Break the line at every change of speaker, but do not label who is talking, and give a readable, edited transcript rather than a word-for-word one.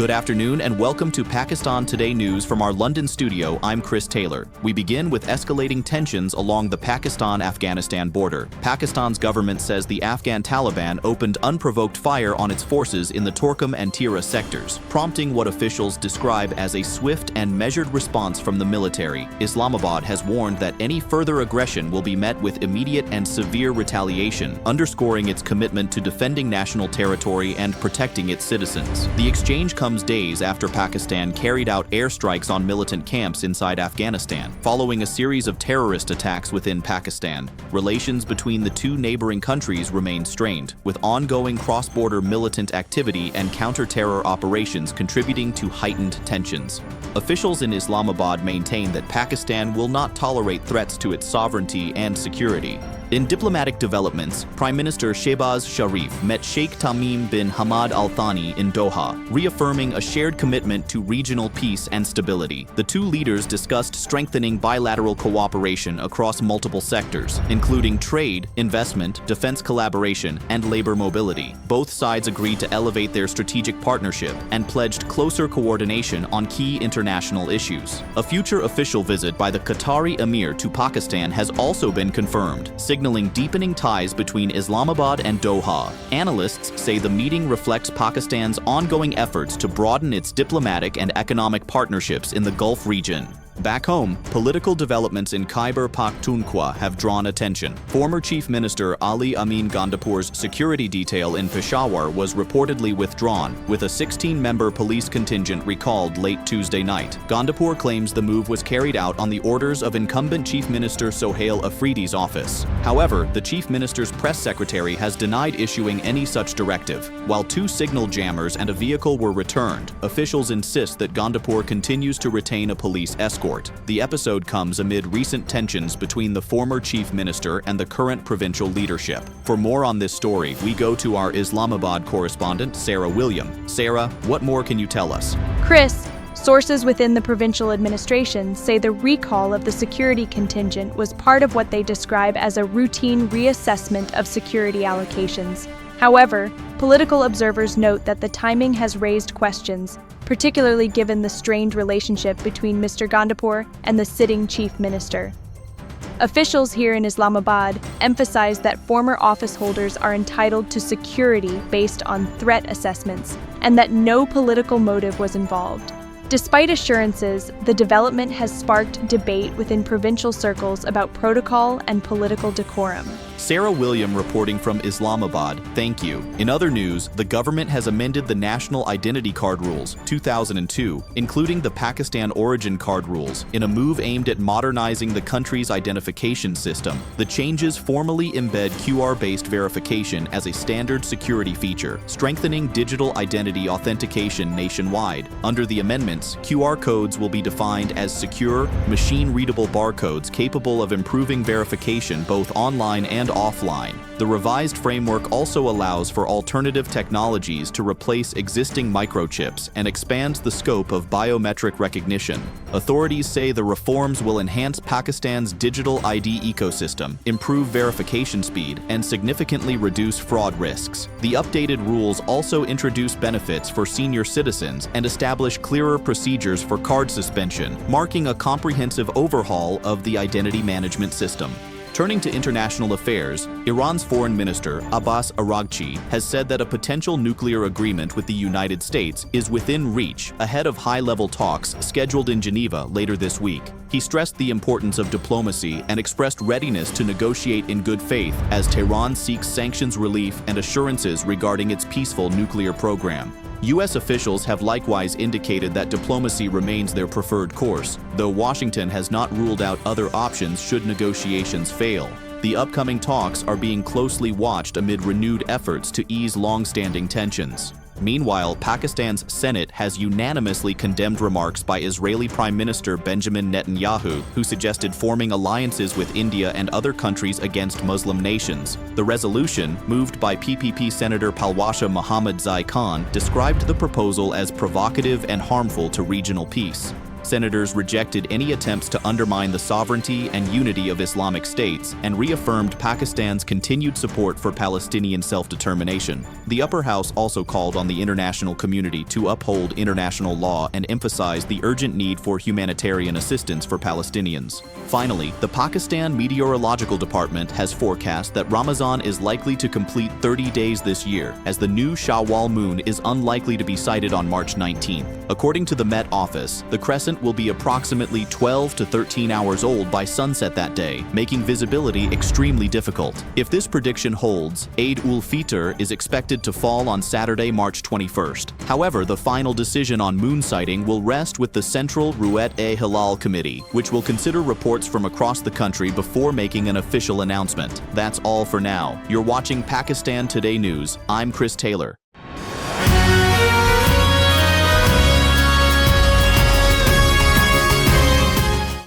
Good afternoon and welcome to Pakistan Today News from our London studio. I'm Chris Taylor. We begin with escalating tensions along the Pakistan-Afghanistan border. Pakistan's government says the Afghan Taliban opened unprovoked fire on its forces in the Torkham and Tira sectors, prompting what officials describe as a swift and measured response from the military. Islamabad has warned that any further aggression will be met with immediate and severe retaliation, underscoring its commitment to defending national territory and protecting its citizens. The exchange comes days after Pakistan carried out airstrikes on militant camps inside Afghanistan, following a series of terrorist attacks within Pakistan. Relations between the two neighboring countries remain strained, with ongoing cross-border militant activity and counter-terror operations contributing to heightened tensions. Officials in Islamabad maintain that Pakistan will not tolerate threats to its sovereignty and security. In diplomatic developments, Prime Minister Shehbaz met Sheikh Tamim bin Hamad Al Thani in Doha, reaffirming a shared commitment to regional peace and stability. The two leaders discussed strengthening bilateral cooperation across multiple sectors, including trade, investment, defense collaboration, and labor mobility. Both sides agreed to elevate their strategic partnership and pledged closer coordination on key international issues. A future official visit by the Qatari Emir to Pakistan has also been confirmed, signaling deepening ties between Islamabad and Doha. Analysts say the meeting reflects Pakistan's ongoing efforts to broaden its diplomatic and economic partnerships in the Gulf region. Back home, political developments in Khyber Pakhtunkhwa have drawn attention. Former Chief Minister Ali Amin Gandapur's security detail in Peshawar was reportedly withdrawn, with a 16-member police contingent recalled late Tuesday night. Gandapur claims the move was carried out on the orders of incumbent Chief Minister Sohail Afridi's office. However, the Chief Minister's press secretary has denied issuing any such directive. While two signal jammers and a vehicle were returned, officials insist that Gandapur continues to retain a police escort. The episode comes amid recent tensions between the former chief minister and the current provincial leadership. For more on this story, we go to our Islamabad correspondent, Sarah William. Sarah, what more can you tell us?
Chris, sources within the provincial administration say the recall of the security contingent was part of what they describe as a routine reassessment of security allocations. However, political observers note that the timing has raised questions, particularly given the strained relationship between Mr. Gandapur and the sitting chief minister. Officials here in Islamabad emphasize that former office holders are entitled to security based on threat assessments and that no political motive was involved. Despite assurances, the development has sparked debate within provincial circles about protocol and political decorum.
Sarah William reporting from Islamabad, thank you. In other news, the government has amended the National Identity Card Rules 2002, including the Pakistan Origin Card Rules, in a move aimed at modernizing the country's identification system. The changes formally embed QR-based verification as a standard security feature, strengthening digital identity authentication nationwide. Under the amendments, QR codes will be defined as secure, machine-readable barcodes capable of improving verification both online and offline. The revised framework also allows for alternative technologies to replace existing microchips and expands the scope of biometric recognition. Authorities say the reforms will enhance Pakistan's digital ID ecosystem, improve verification speed, and significantly reduce fraud risks. The updated rules also introduce benefits for senior citizens and establish clearer procedures for card suspension, marking a comprehensive overhaul of the identity management system. Turning to international affairs, Iran's foreign minister, Abbas Araghchi, has said that a potential nuclear agreement with the United States is within reach ahead of high-level talks scheduled in Geneva later this week. He stressed the importance of diplomacy and expressed readiness to negotiate in good faith as Tehran seeks sanctions relief and assurances regarding its peaceful nuclear program. U.S. officials have likewise indicated that diplomacy remains their preferred course, though Washington has not ruled out other options should negotiations fail. The upcoming talks are being closely watched amid renewed efforts to ease long-standing tensions. Meanwhile, Pakistan's Senate has unanimously condemned remarks by Israeli Prime Minister Benjamin Netanyahu, who suggested forming alliances with India and other countries against Muslim nations. The resolution, moved by PPP Senator Palwasha Mohammad Zai Khan, described the proposal as provocative and harmful to regional peace. Senators rejected any attempts to undermine the sovereignty and unity of Islamic states and reaffirmed Pakistan's continued support for Palestinian self-determination. The upper house also called on the international community to uphold international law and emphasize the urgent need for humanitarian assistance for Palestinians. Finally, the Pakistan Meteorological Department has forecast that Ramadan is likely to complete 30 days this year, as the new Shawwal moon is unlikely to be sighted on March 19th. According to the Met Office, the crescent will be approximately 12 to 13 hours old by sunset that day, making visibility extremely difficult. If this prediction holds, Eid-ul-Fitr is expected to fall on Saturday, March 21st. However, the final decision on moon sighting will rest with the Central Ru'yat-e-Hilal Committee, which will consider reports from across the country before making an official announcement. That's all for now. You're watching Pakistan Today News. I'm Chris Taylor.